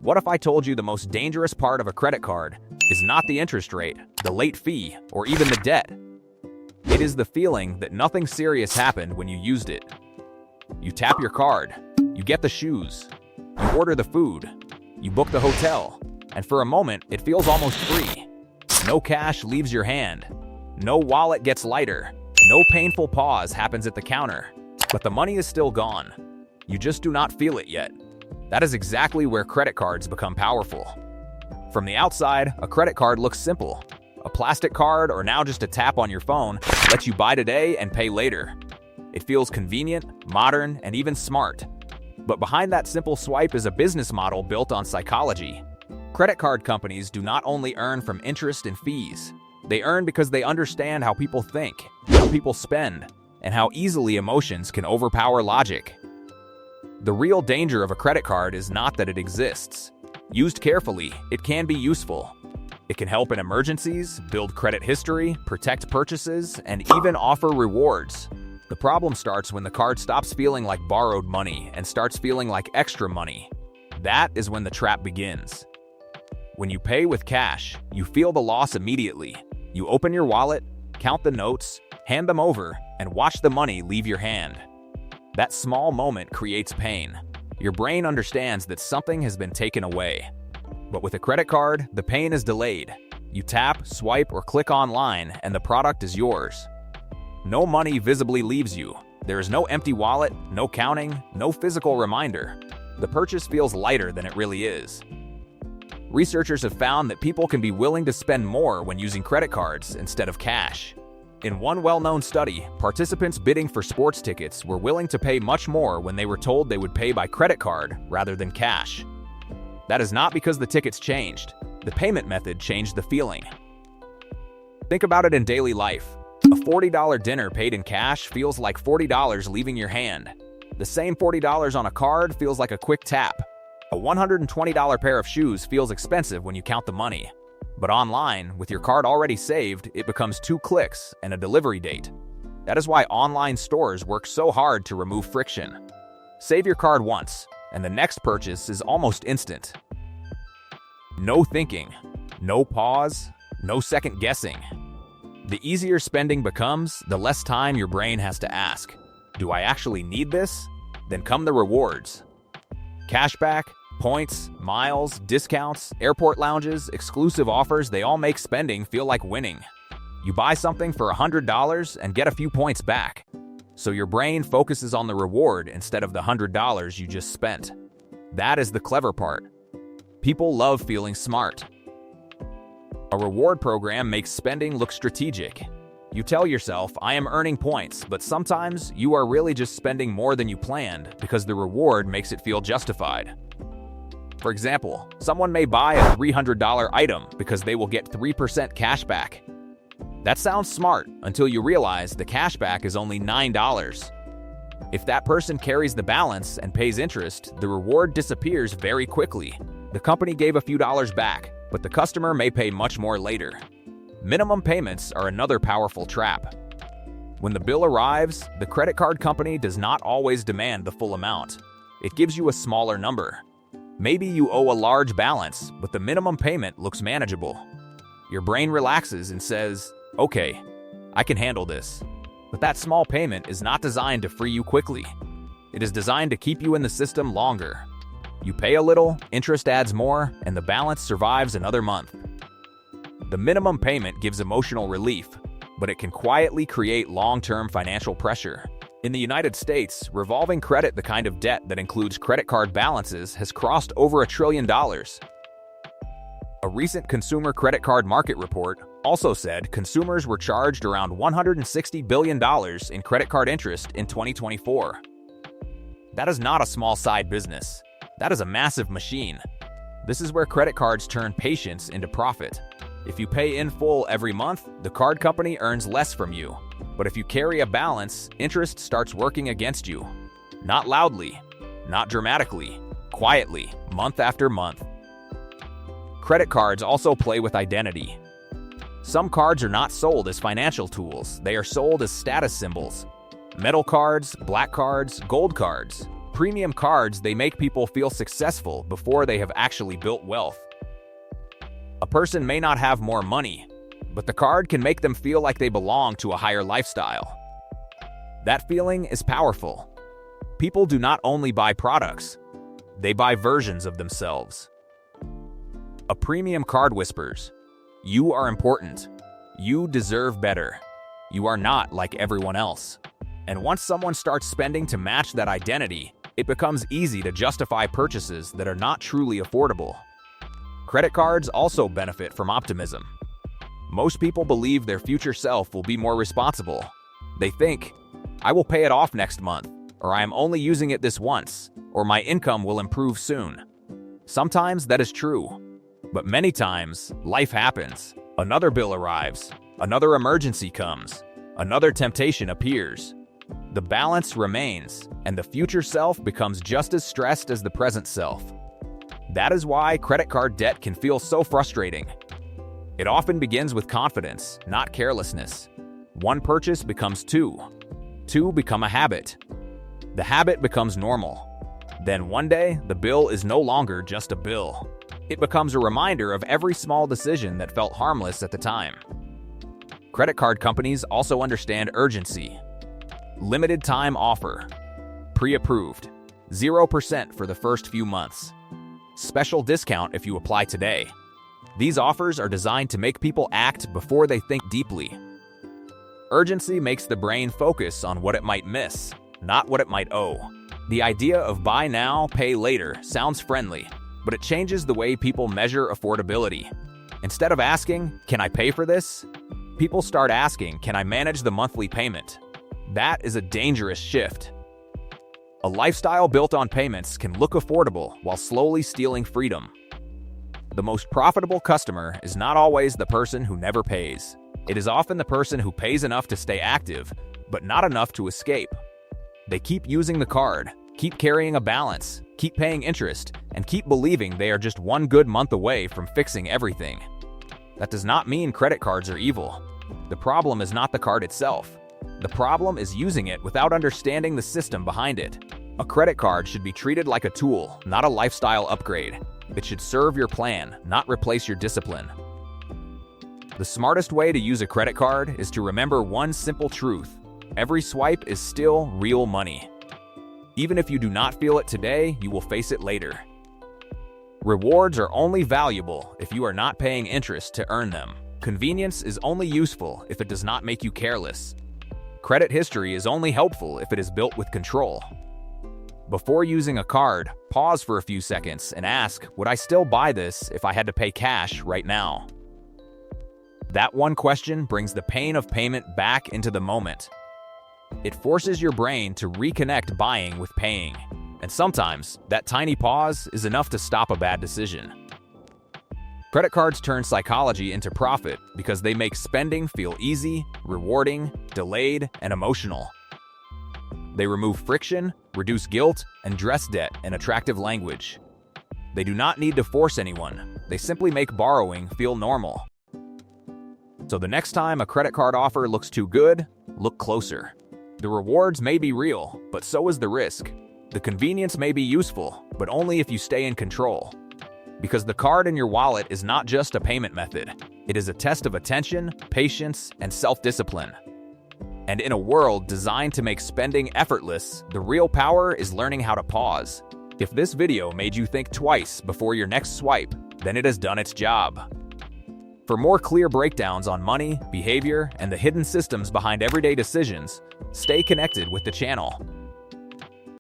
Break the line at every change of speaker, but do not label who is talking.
What if I told you the most dangerous part of a credit card is not the interest rate, the late fee, or even the debt? It is the feeling that nothing serious happened when you used it. You tap your card, you get the shoes, you order the food, you book the hotel, and for a moment it feels almost free. No cash leaves your hand, no wallet gets lighter, no painful pause happens at the counter, but the money is still gone. You just do not feel it yet. That is exactly where credit cards become powerful. From the outside, a credit card looks simple. A plastic card, or now just a tap on your phone, lets you buy today and pay later. It feels convenient, modern, and even smart. But behind that simple swipe is a business model built on psychology. Credit card companies do not only earn from interest and fees. They earn because they understand how people think, how people spend, and how easily emotions can overpower logic. The real danger of a credit card is not that it exists. Used carefully, it can be useful. It can help in emergencies, build credit history, protect purchases, and even offer rewards. The problem starts when the card stops feeling like borrowed money and starts feeling like extra money. That is when the trap begins. When you pay with cash, you feel the loss immediately. You open your wallet, count the notes, hand them over, and watch the money leave your hand. That small moment creates pain. Your brain understands that something has been taken away. But with a credit card, the pain is delayed. You tap, swipe, or click online, and the product is yours. No money visibly leaves you. There is no empty wallet, no counting, no physical reminder. The purchase feels lighter than it really is. Researchers have found that people can be willing to spend more when using credit cards instead of cash. In one well-known study, participants bidding for sports tickets were willing to pay much more when they were told they would pay by credit card rather than cash. That is not because the tickets changed. The payment method changed the feeling. Think about it in daily life. A $40 dinner paid in cash feels like $40 leaving your hand. The same $40 on a card feels like a quick tap. A $120 pair of shoes feels expensive when you count the money. But online, with your card already saved, it becomes 2 clicks and a delivery date. That is why online stores work so hard to remove friction. Save your card once, and the next purchase is almost instant. No thinking, no pause, no second guessing. The easier spending becomes, the less time your brain has to ask, do I actually need this? Then come the rewards. Cashback, points, miles, discounts, airport lounges, exclusive offers, they all make spending feel like winning. You buy something for $100 and get a few points back. So your brain focuses on the reward instead of the $100 you just spent. That is the clever part. People love feeling smart. A reward program makes spending look strategic. You tell yourself, I am earning points, but sometimes you are really just spending more than you planned because the reward makes it feel justified. For example, someone may buy a $300 item because they will get 3% cash back. That sounds smart until you realize the cashback is only $9. If that person carries the balance and pays interest, the reward disappears very quickly. The company gave a few dollars back, but the customer may pay much more later. Minimum payments are another powerful trap. When the bill arrives, the credit card company does not always demand the full amount. It gives you a smaller number. Maybe you owe a large balance, but the minimum payment looks manageable. Your brain relaxes and says, okay, I can handle this. But that small payment is not designed to free you quickly. It is designed to keep you in the system longer. You pay a little, interest adds more, and the balance survives another month. The minimum payment gives emotional relief, but it can quietly create long-term financial pressure. In the United States, revolving credit, the kind of debt that includes credit card balances, has crossed over $1 trillion. A recent consumer credit card market report also said consumers were charged around $160 billion in credit card interest in 2024. That is not a small side business. That is a massive machine. This is where credit cards turn patience into profit. If you pay in full every month, the card company earns less from you. But if you carry a balance, interest starts working against you. Not loudly, not dramatically, quietly, month after month. Credit cards also play with identity. Some cards are not sold as financial tools, they are sold as status symbols. Metal cards, black cards, gold cards. premium cards, they make people feel successful before they have actually built wealth. A person may not have more money, but the card can make them feel like they belong to a higher lifestyle. That feeling is powerful. People do not only buy products, they buy versions of themselves. A premium card whispers, "You are important. You deserve better. You are not like everyone else." And once someone starts spending to match that identity, it becomes easy to justify purchases that are not truly affordable. Credit cards also benefit from optimism. Most people believe their future self will be more responsible. They think, "I will pay it off next month," or "I am only using it this once," or "My income will improve soon." Sometimes that is true, but many times life happens. Another bill arrives, another emergency comes, another temptation appears. The balance remains, and the future self becomes just as stressed as the present self. That is why credit card debt can feel so frustrating. It often begins with confidence, not carelessness. One purchase becomes two. Two become a habit. The habit becomes normal. Then one day, the bill is no longer just a bill. It becomes a reminder of every small decision that felt harmless at the time. Credit card companies also understand urgency. Limited time offer. Pre-approved. 0% for the first few months. Special discount if you apply today. These offers are designed to make people act before they think deeply. Urgency makes the brain focus on what it might miss, not what it might owe. The idea of buy now, pay later sounds friendly, but it changes the way people measure affordability. Instead of asking, "Can I pay for this?" people start asking, "Can I manage the monthly payment?" That is a dangerous shift. A lifestyle built on payments can look affordable while slowly stealing freedom. The most profitable customer is not always the person who never pays. It is often the person who pays enough to stay active, but not enough to escape. They keep using the card, keep carrying a balance, keep paying interest, and keep believing they are just one good month away from fixing everything. That does not mean credit cards are evil. The problem is not the card itself. The problem is using it without understanding the system behind it. A credit card should be treated like a tool, not a lifestyle upgrade. It should serve your plan, not replace your discipline. The smartest way to use a credit card is to remember one simple truth. Every swipe is still real money. Even if you do not feel it today, you will face it later. Rewards are only valuable if you are not paying interest to earn them. Convenience is only useful if it does not make you careless. Credit history is only helpful if it is built with control. Before using a card, pause for a few seconds and ask, "Would I still buy this if I had to pay cash right now?" That one question brings the pain of payment back into the moment. It forces your brain to reconnect buying with paying. And sometimes, that tiny pause is enough to stop a bad decision. Credit cards turn psychology into profit because they make spending feel easy, rewarding, delayed, and emotional. They remove friction, reduce guilt, and dress debt in attractive language. They do not need to force anyone. They simply make borrowing feel normal. So the next time a credit card offer looks too good, look closer. The rewards may be real, but so is the risk. The convenience may be useful, but only if you stay in control. Because the card in your wallet is not just a payment method. It is a test of attention, patience, and self-discipline. And in a world designed to make spending effortless, the real power is learning how to pause. If this video made you think twice before your next swipe, then it has done its job. For more clear breakdowns on money, behavior, and the hidden systems behind everyday decisions, stay connected with the channel.